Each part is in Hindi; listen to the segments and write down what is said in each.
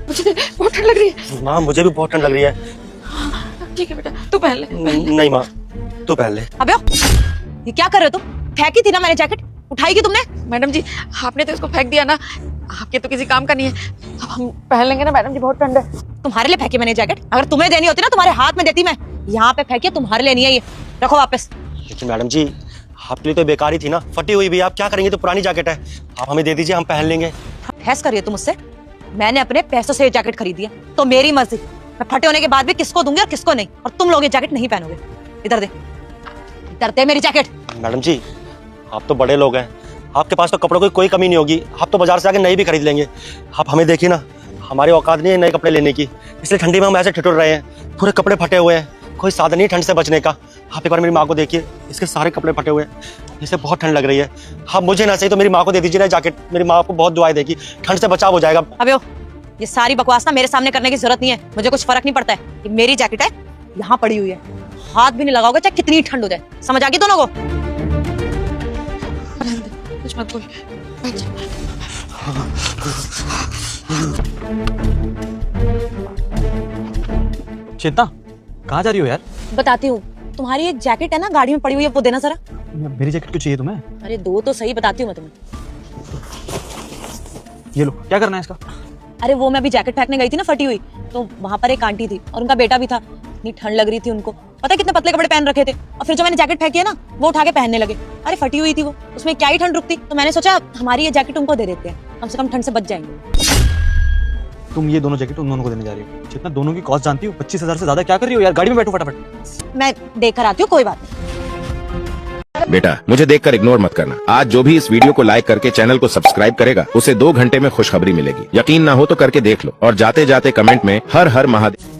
मुझे बहुत ठंड लग रही है। माँ मुझे भी बहुत ठंड लग रही है। ठीक है बेटा, तू पहन ले। नहीं माँ, तू पहन ले। अबे ये क्या कर रहे हो तुम? फेंकी थी ना मैंने जैकेट, उठाई की तुमने? मैडम जी, आपने तो इसको फेंक दिया ना, आपके तो किसी काम का नहीं है। अब हम पहन लेंगे ना मैडम जी, बहुत ठंड है। तुम्हारे लिए फेंकी मैंने जैकेट, अगर तुम्हें देनी होती ना तुम्हारे हाथ में देती मैं। यहाँ पे फेंकी, तुम्हारे लिए नहीं है ये, रखो वापस। लेकिन मैडम जी आपके लिए तो बेकार ही थी ना, फटी हुई भी, आप क्या करेंगे? तो पुरानी जैकेट है, आप हमें दे दीजिए, हम पहन लेंगे। बहस करिए तुम मुझसे? मैंने अपने पैसों से ये जैकेट खरीदी है, तो मेरी मर्जी। मैं फटे होने के बाद भी किसको दूंगी और किसको नहीं। और तुम लोग ये जैकेट नहीं पहनोगे। इधर दे, इधर दे मेरी जैकेट। मैडम जी आप तो बड़े लोग हैं, आपके पास तो कपड़ों की कोई कमी नहीं होगी, आप तो बाजार से आके नई भी खरीद लेंगे। आप हमें देखिए ना, हमारी औकात नहीं है नए कपड़े लेने की, इसलिए ठंडी में हम ऐसे ठिठुर रहे हैं। पूरे कपड़े फटे हुए हैं, कोई साधन नहीं ठंड से बचने का। आप एक बार मेरी माँ को देखिए, इसके सारे कपड़े फटे हुए हैं, इसे बहुत ठंड लग रही है। आप मुझे ना सही तो मेरी माँ को दे दीजिए ना जैकेट, मेरी माँ आपको बहुत दुआएं देगी, ठंड से बचाव हो जाएगा। अबे ये सारी बकवास ना मेरे सामने करने की जरूरत नहीं है, मुझे कुछ फर्क नहीं पड़ता है। ये मेरी जैकेट है, यहाँ पड़ी हुई है, हाथ भी नहीं लगाओगे चाहे कितनी ठंड हो जाए। समझ आ गई दोनों को? कुछ मत बोल, बैठ जा। चेतना कहाँ जा रही हो यार? बताती हूँ, तुम्हारी एक जैकेट है ना गाड़ी में पड़ी हुई है, वो देना जरा। मेरी जैकेट क्यों चाहिए तुम्हें? अरे दो तो सही, बताती हूँ मैं तुम्हें। ये लो, क्या करना है इसका? अरे वो मैं अभी जैकेट फेंकने गई थी ना फटी हुई, तो वहां पर एक आंटी थी और उनका बेटा भी था। इतनी ठंड लग रही थी उनको, पता है कितने पतले कपड़े पहन रखे थे। और फिर जो मैंने जैकेट फेंकी है ना, वो उठा के पहनने लगे। अरे फटी हुई थी वो, उसमें क्या ही ठंड रुकती। तो मैंने सोचा हमारी ये जैकेट उनको दे देते हैं, कम से कम ठंड से बच जाएंगे। तुम ये दोनों जैकेट उन दोनों को देने जा रही हो? चेतना दोनों की कॉस्ट जानती हो? 25,000 से ज्यादा क्या कर रही हो यार? गाड़ी में बैठो फटाफट। मैं देकर आती हूँ, कोई बात नहीं। बेटा मुझे देखकर इग्नोर मत करना। आज जो भी इस वीडियो को लाइक करके चैनल को सब्सक्राइब करेगा उसे 2 घंटे में खुशखबरी मिलेगी। यकीन ना हो तो करके देख लो, और जाते जाते कमेंट में हर हर महादेव।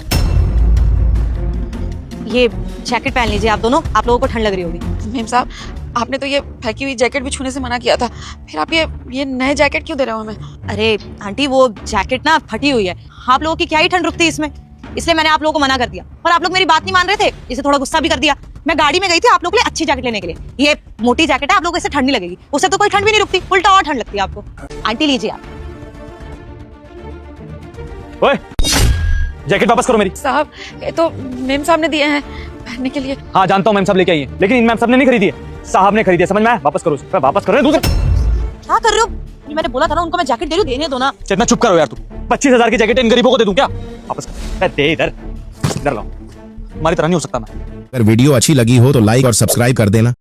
ये जैकेट पहन लीजिए आप दोनों, आप लोगों को ठंड लग रही होगी। मेम साहब, आपने तो ये फेंकी हुई जैकेट भी छूने से मना किया था, फिर आप ये नए जैकेट क्यों दे रहे हो हमें? अरे आंटी वो जैकेट ना फटी हुई है, आप लोगों की क्या ही ठंड रुकती है इसमें, इसलिए मैंने आप लोगों को मना कर दिया। और आप लोग मेरी बात नहीं मान रहे थे, इसे थोड़ा गुस्सा भी कर दिया। मैं गाड़ी में गई थी आप लोगों के लिए अच्छी जैकेट लेने के लिए। ये मोटी जैकेट है, आप लोगों को इससे ठंड नहीं लगेगी, उससे तो कोई ठंड भी नहीं रुकती, उल्टा और ठंड लगती है आपको। आंटी लीजिए आप। ओए, जैकेट वापस करो मेरी। साहब ये तो मेम साहब ने दिए हैं पहनने के लिए। हाँ जानता हूँ मैम साहब लेके आई है, लेकिन इन मैम साहब ने नहीं खरीदी है, साहब ने खरीदी है, समझ में आया? वापस करो उसे। वापस करो दूसरे। क्या कर रहे हो? ये मैंने बोला था ना उनको मैं जैकेट दे रही हूँ, देने दो ना। चेतना चुप करो यार, तू 25,000 की जैकेट इन गरीबों को दे दूं क्या? वापस कर। दे इधर, इधर लाओ। हमारी तरह नहीं हो सकता मैं। अगर वीडियो अच्छी लगी हो तो लाइक और सब्सक्राइब कर देना।